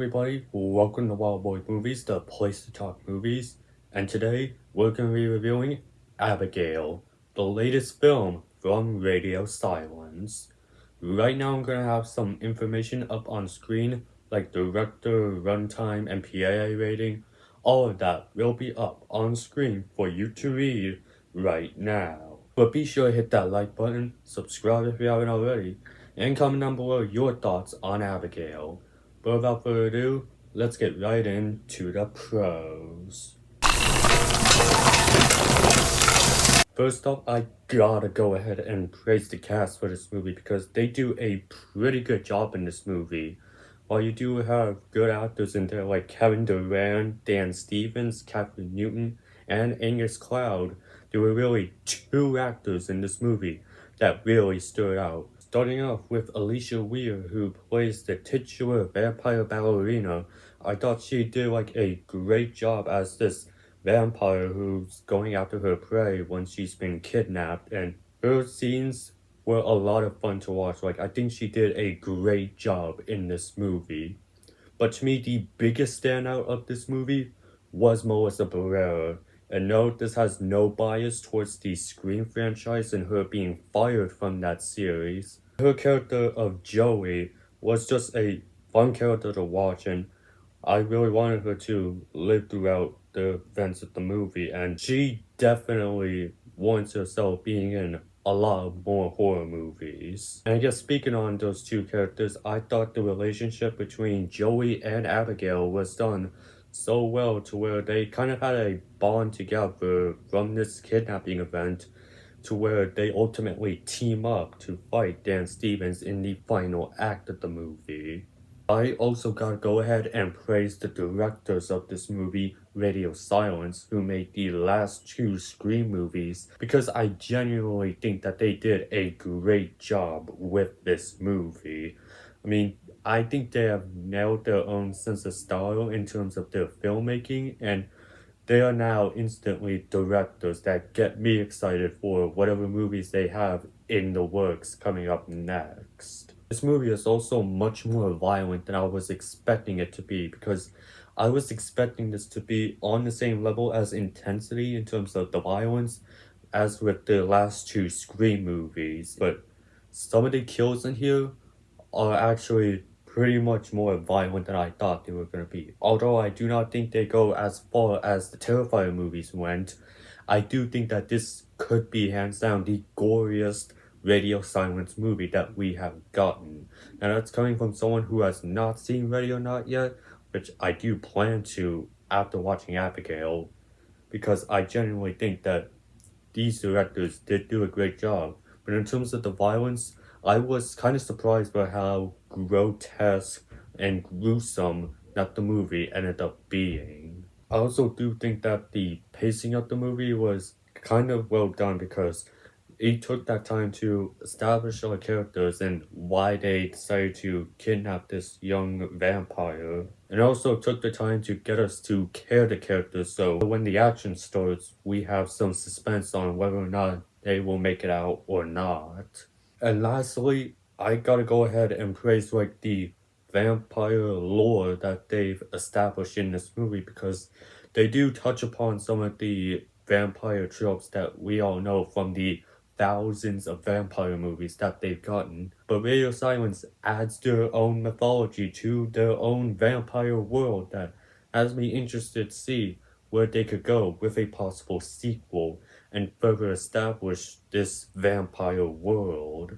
everybody, welcome to Wild Boy Movies, the place to talk movies, and today we're going to be reviewing Abigail, the latest film from Radio Silence. Right now I'm going to have some information up on screen, like director, runtime, and PAA rating. All of that will be up on screen for you to read right now. But be sure to hit that like button, subscribe if you haven't already, and comment down below your thoughts on Abigail. But without further ado, let's get right into the pros. First off, I gotta go ahead and praise the cast for this movie because they do a pretty good job in this movie. While you do have good actors in there like Kevin Durant, Dan Stevens, Catherine Newton, and Angus Cloud, there were really two actors in this movie that really stood out. Starting off with Alicia Weir, who plays the titular vampire ballerina. I thought she did like a great job as this vampire who's going after her prey when she's been kidnapped, and her scenes were a lot of fun to watch. Like, I think she did a great job in this movie. But to me, the biggest standout of this movie was Melissa Barrera. And no, this has no bias towards the Scream franchise and her being fired from that series. Her character of Joey was just a fun character to watch, and I really wanted her to live throughout the events of the movie, and she definitely warrants herself being in a lot more horror movies. And I guess speaking on those two characters, I thought the relationship between Joey and Abigail was done so well to where they kind of had a bond together from this kidnapping event to where they ultimately team up to fight Dan Stevens in the final act of the movie. I also gotta go ahead and praise the directors of this movie, Radio Silence, who made the last two Scream movies, because I genuinely think that they did a great job with this movie. I mean, I think they have nailed their own sense of style in terms of their filmmaking, and they are now instantly directors that get me excited for whatever movies they have in the works coming up next. This movie is also much more violent than I was expecting it to be, because I was expecting this to be on the same level as intensity in terms of the violence as with the last two Scream movies, but some of the kills in here are actually pretty much more violent than I thought they were going to be. Although I do not think they go as far as the Terrifier movies went, I do think that this could be hands down the goriest Radio Silence movie that we have gotten. And that's coming from someone who has not seen Radio Not yet, which I do plan to after watching Abigail, because I genuinely think that these directors did do a great job. But in terms of the violence, I was kind of surprised by how grotesque and gruesome that the movie ended up being. I also do think that the pacing of the movie was kind of well done, because it took that time to establish our characters and why they decided to kidnap this young vampire. And also took the time to get us to care the characters, so when the action starts, we have some suspense on whether or not they will make it out or not. And lastly, I gotta go ahead and praise like the vampire lore that they've established in this movie, because they do touch upon some of the vampire tropes that we all know from the thousands of vampire movies that they've gotten. But Radio Silence adds their own mythology to their own vampire world that has me interested to see where they could go with a possible sequel and further establish this vampire world.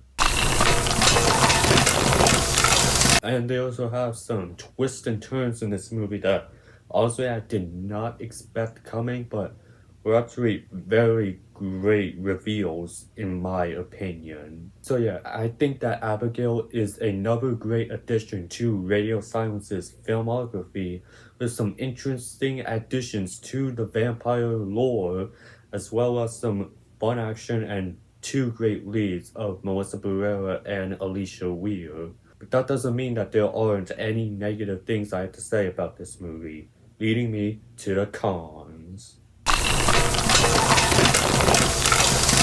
And they also have some twists and turns in this movie that honestly I did not expect coming, but were actually very great reveals in my opinion. So yeah, I think that Abigail is another great addition to Radio Silence's filmography, with some interesting additions to the vampire lore, as well as some fun action and two great leads of Melissa Barrera and Alicia Weir. But that doesn't mean that there aren't any negative things I have to say about this movie, leading me to the cons.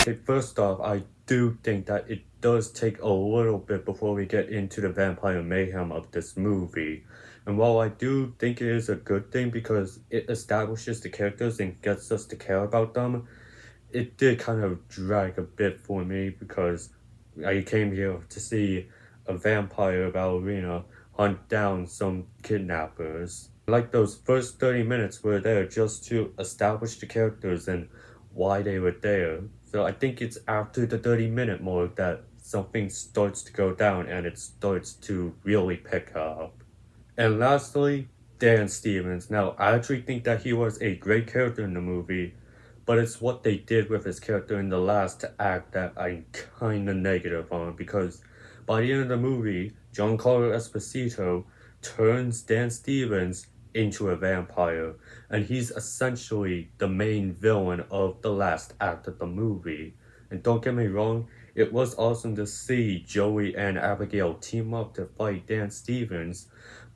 Okay, first off, I do think that it does take a little bit before we get into the vampire mayhem of this movie. And while I do think it is a good thing because it establishes the characters and gets us to care about them, it did kind of drag a bit for me because I came here to see a vampire ballerina hunt down some kidnappers. Like those first 30 minutes were there just to establish the characters and why they were there. So I think it's after the 30-minute mark that something starts to go down and it starts to really pick up. And lastly, Dan Stevens. Now, I actually think that he was a great character in the movie, but it's what they did with his character in the last act that I'm kinda negative on because by the end of the movie, Giancarlo Esposito turns Dan Stevens into a vampire, and he's essentially the main villain of the last act of the movie. And don't get me wrong, it was awesome to see Joey and Abigail team up to fight Dan Stevens,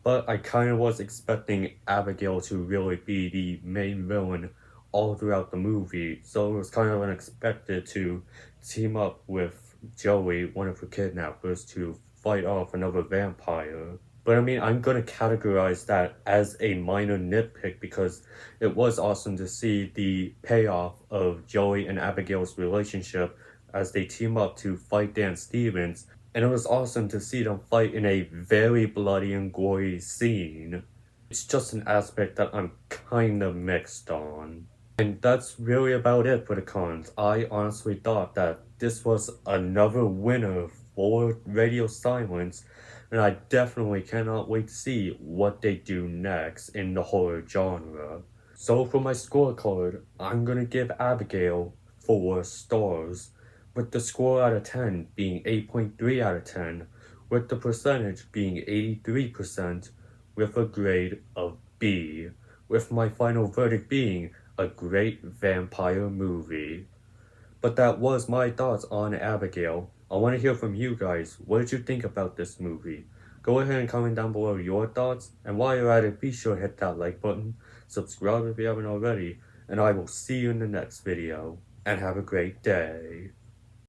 but I kind of was expecting Abigail to really be the main villain all throughout the movie, so it was kind of unexpected to team up with Joey, one of her kidnappers, to fight off another vampire. But I mean, I'm gonna categorize that as a minor nitpick because it was awesome to see the payoff of Joey and Abigail's relationship as they team up to fight Dan Stevens, and it was awesome to see them fight in a very bloody and gory scene. It's just an aspect that I'm kind of mixed on. And that's really about it for the cons. I honestly thought that this was another winner for Radio Silence, and I definitely cannot wait to see what they do next in the horror genre. So for my scorecard, I'm gonna give Abigail 4 stars, with the score out of 10 being 8.3 out of 10, with the percentage being 83%, with a grade of B, with my final verdict being a great vampire movie. But that was my thoughts on Abigail. I want to hear from you guys. What did you think about this movie? Go ahead and comment down below your thoughts, and while you're at it, be sure to hit that like button, subscribe if you haven't already, and I will see you in the next video, and have a great day.